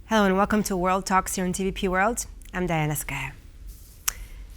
Hello and welcome to World Talks here on TVP World. I'm Skaya.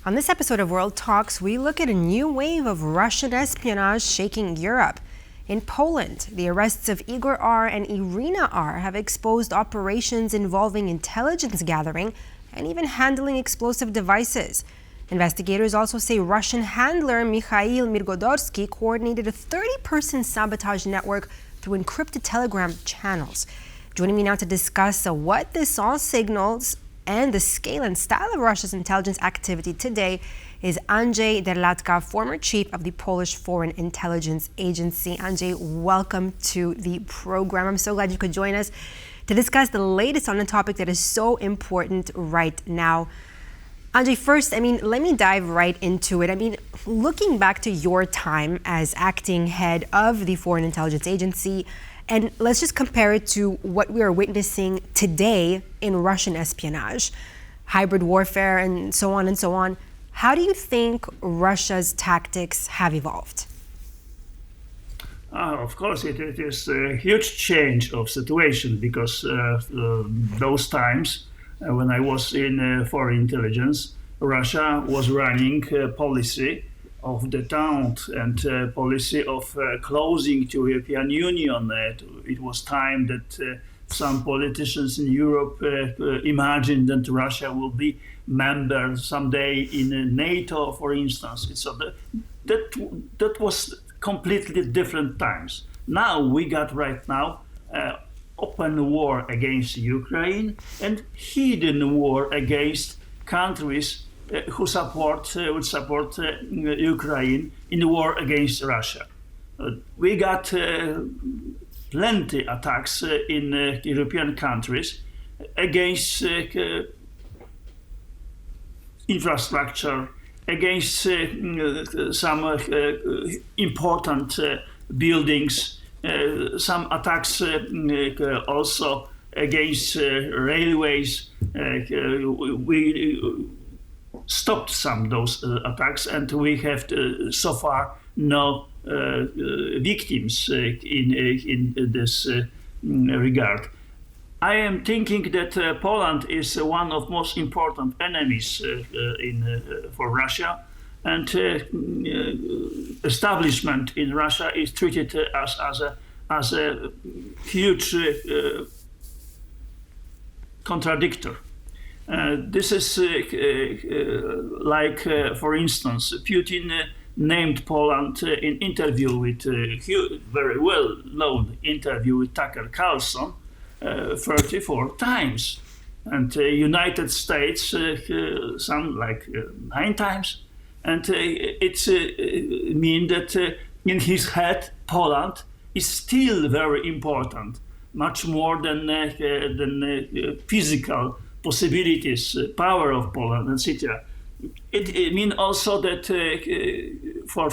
On this episode of World Talks, we look at a new wave of Russian espionage shaking Europe. In Poland, the arrests of Igor R. and Irina R. have exposed operations involving intelligence gathering and even handling explosive devices. Investigators also say Russian handler Mikhail Mirgodorsky coordinated a 30-person sabotage network through encrypted telegram channels. Joining me now to discuss what this all signals and the scale and style of Russia's intelligence activity today is Andrzej Derlatka, former chief of the Polish Foreign Intelligence Agency. Andrzej, welcome to the program. I'm so glad you could join us to discuss the latest on a topic that is so important right now. Andrzej, first, let me dive right into it. Looking back to your time as acting head of the Foreign Intelligence Agency, and let's just compare it to what we are witnessing today in Russian espionage, hybrid warfare, and so on and so on. How do you think Russia's tactics have evolved? Of course, it is a huge change of situation because those times when I was in foreign intelligence, Russia was running a policy of detente and policy of closing to European Union. It was time that some politicians in Europe imagined that Russia will be member someday in NATO, for instance. So that was completely different times. Now we got open war against Ukraine and hidden war against countries who would support Ukraine in the war against Russia. We got plenty attacks in European countries against infrastructure, against some important buildings, some attacks also against railways. We stopped some of those attacks, and we have so far no victims in this regard. I am thinking that Poland is one of most important enemies for Russia, and establishment in Russia is treated as a huge contradictor. This is for instance, Putin named Poland in interview with very well-known interview with Tucker Carlson 34 times, and United States some 9 times, and it's mean that in his head Poland is still very important, much more than physical possibilities, power of Poland, etc. It means also that for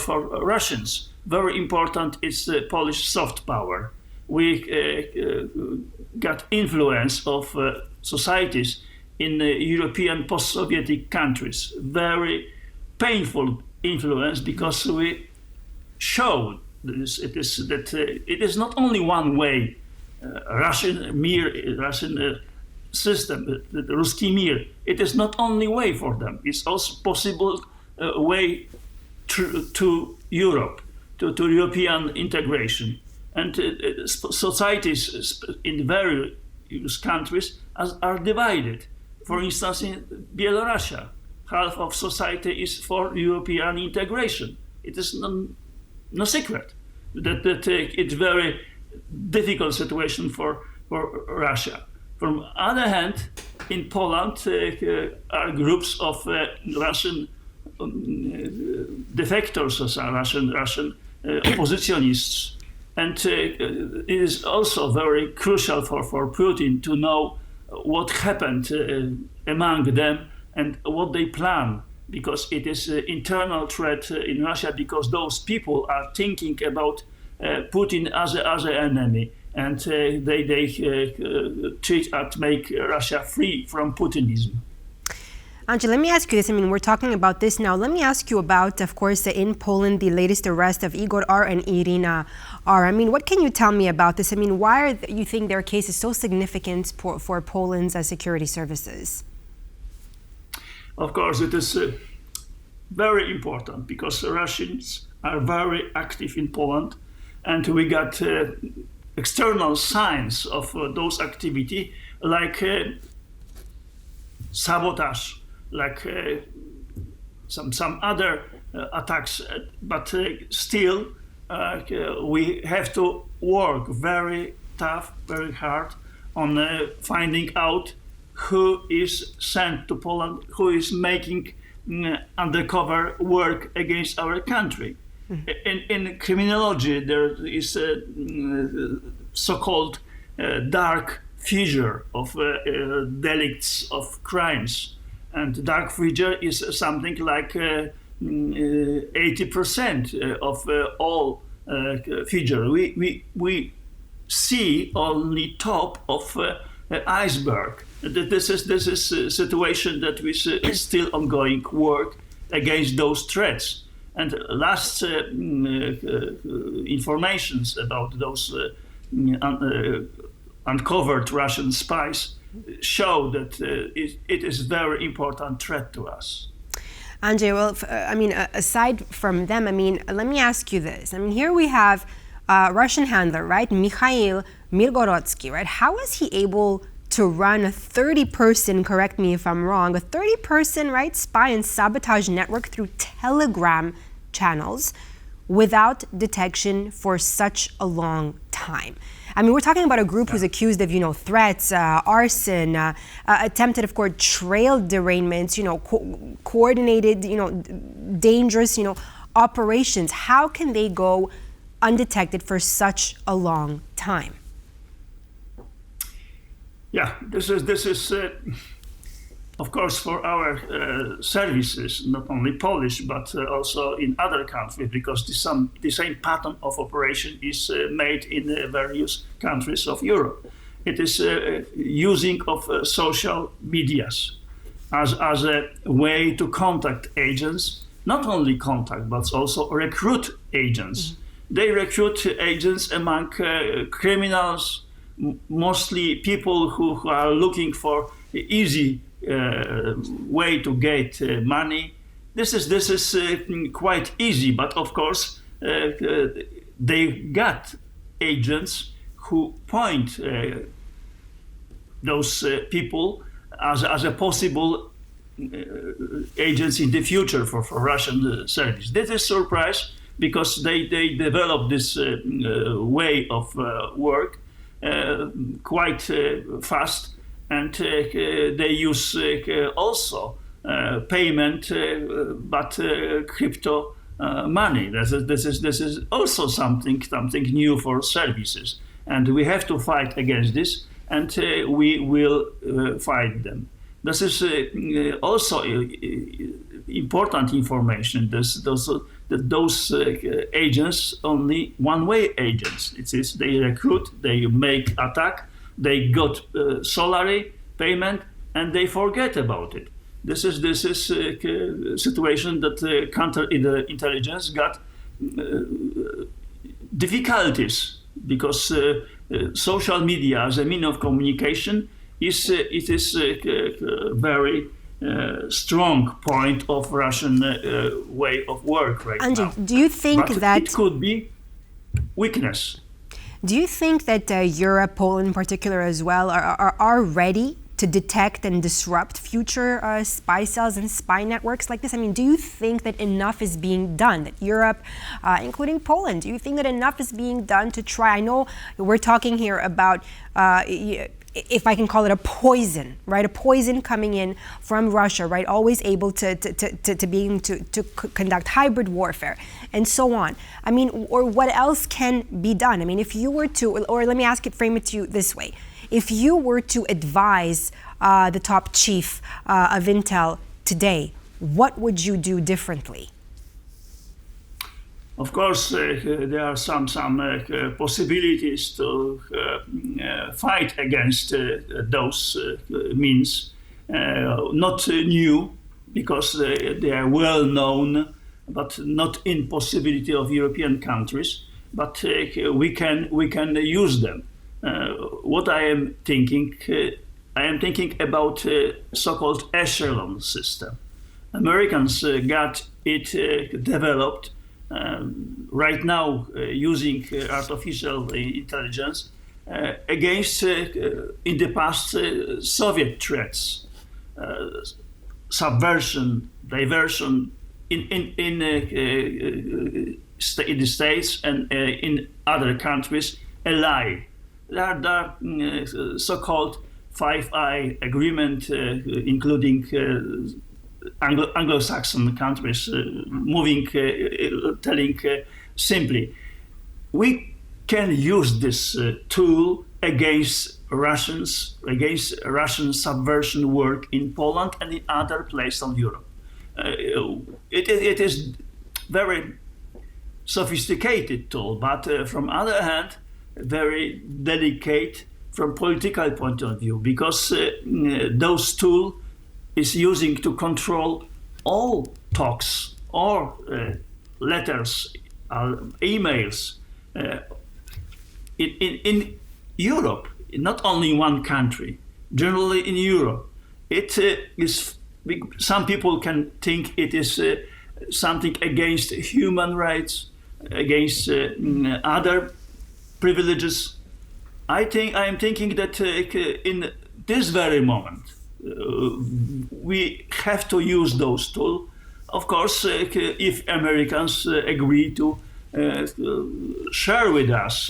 Russians, very important is Polish soft power. We got influence of societies in European post-Soviet countries, very painful influence, because we showed it is not only one way, Russian system, the Ruski Mir. It is not only way for them. It's also possible way to Europe, to European integration. And societies in various countries are divided. For instance, in Belarus, half of society is for European integration. It is no secret that it's very difficult situation for Russia. From the other hand, in Poland are groups of Russian defectors, Russian oppositionists. And it is also very crucial for Putin to know what happened among them and what they plan, because it is an internal threat in Russia, because those people are thinking about Putin as an enemy, and they treat and make Russia free from Putinism. Andrzej, let me ask you this. I mean, we're talking about this now. Let me ask you about, of course, in Poland, the latest arrest of Igor R. and Irina R. I mean, what can you tell me about this? I mean, why you think their case is so significant for Poland's security services? Of course, it is very important because Russians are very active in Poland, and we got external signs of those activity, like sabotage, like some other attacks, but still we have to work very tough, very hard on finding out who is sent to Poland, who is making undercover work against our country. In criminology, there is a so-called dark figure of delicts, of crimes. And dark figure is something like 80% of all figure. We see only top of iceberg. This is a situation that we still ongoing work against those threats. And last informations about those uncovered Russian spies show that it is a very important threat to us. Andrzej, well, I mean, aside from them, I mean, let me ask you this. I mean, here we have a Russian handler, right, Mikhail Mirgorodsky, right? How is he able to run a 30-person, correct me if I'm wrong, a 30-person, right, spy and sabotage network through Telegram channels without detection for such a long time? I mean, we're talking about a group who's accused of, threats, arson, attempted, of course, trail derailments, coordinated, dangerous, operations. How can they go undetected for such a long time? Yeah, this is of course, for our services, not only Polish, but also in other countries, because the same pattern of operation is made in various countries of Europe. It is using of social medias as a way to contact agents, not only contact, but also recruit agents. Mm-hmm. They recruit agents among criminals, mostly people who are looking for easy way to get money. This is quite easy, but of course they got agents who point those people as a possible agents in the future for Russian service. This is surprise because they developed this way of work quite fast, and they use also payment, but crypto money. This is also something new for services, and we have to fight against this, and we will fight them. This is also important information. Those agents only one-way agents. It is they recruit, they make attack, they got salary payment, and they forget about it. This is a situation that counterintelligence got difficulties because social media as a means of communication is a very strong point of Russian way of work right Andrzej, now. Do you think but that it could be weakness? Do you think that Europe, Poland in particular as well, are ready to detect and disrupt future spy cells and spy networks like this? I mean, do you think that enough is being done, that Europe, including Poland, do you think that enough is being done to try? I know we're talking here about, if I can call it a poison, right? A poison coming in from Russia, right? Always able to conduct hybrid warfare and so on. I mean, or what else can be done? I mean, if you were to, or let me frame it to you this way. If you were to advise the top chief of Intel today, what would you do differently? Of course, there are some possibilities to fight against those means. Not new, because they are well known, but not impossibility of European countries. But we can use them. What I am thinking about so-called echelon system. Americans got it developed right now using artificial intelligence against in the past Soviet threats, subversion, diversion in the States and in other countries, a lie. There are so-called Five Eye Agreement, including Anglo-Saxon countries, telling simply, we can use this tool against Russian subversion work in Poland and in other places of Europe. It is very sophisticated tool, but from other hand, very delicate from political point of view, because those tool is using to control all talks or letters, emails in Europe, not only in one country, generally in Europe. It is. Some people can think it is something against human rights, against other privileges. I am thinking that in this very moment we have to use those tools. Of course, if Americans agree to share with us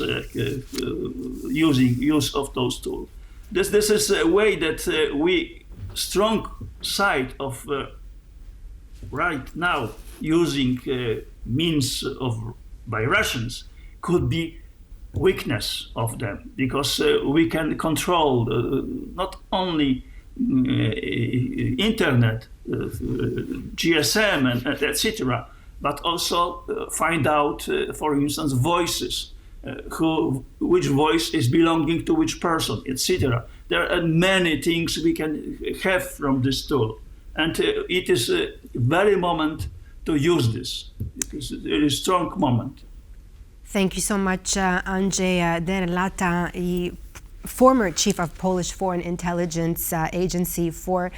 use of those tools. This is a way that we strong side of right now using means by Russians could be weakness of them, because we can control not only internet, GSM and etc., but also find out, for instance, voices, which voice is belonging to which person, etc. There are many things we can have from this tool, and it is a very moment to use this. It is a strong moment. Thank you so much, Andrzej Derlatka, former chief of Polish Foreign Intelligence Agency, for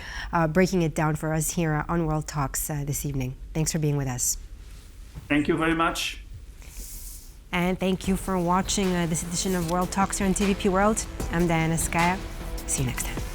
breaking it down for us here on World Talks this evening. Thanks for being with us. Thank you very much. And thank you for watching this edition of World Talks here on TVP World. I'm Skaya. See you next time.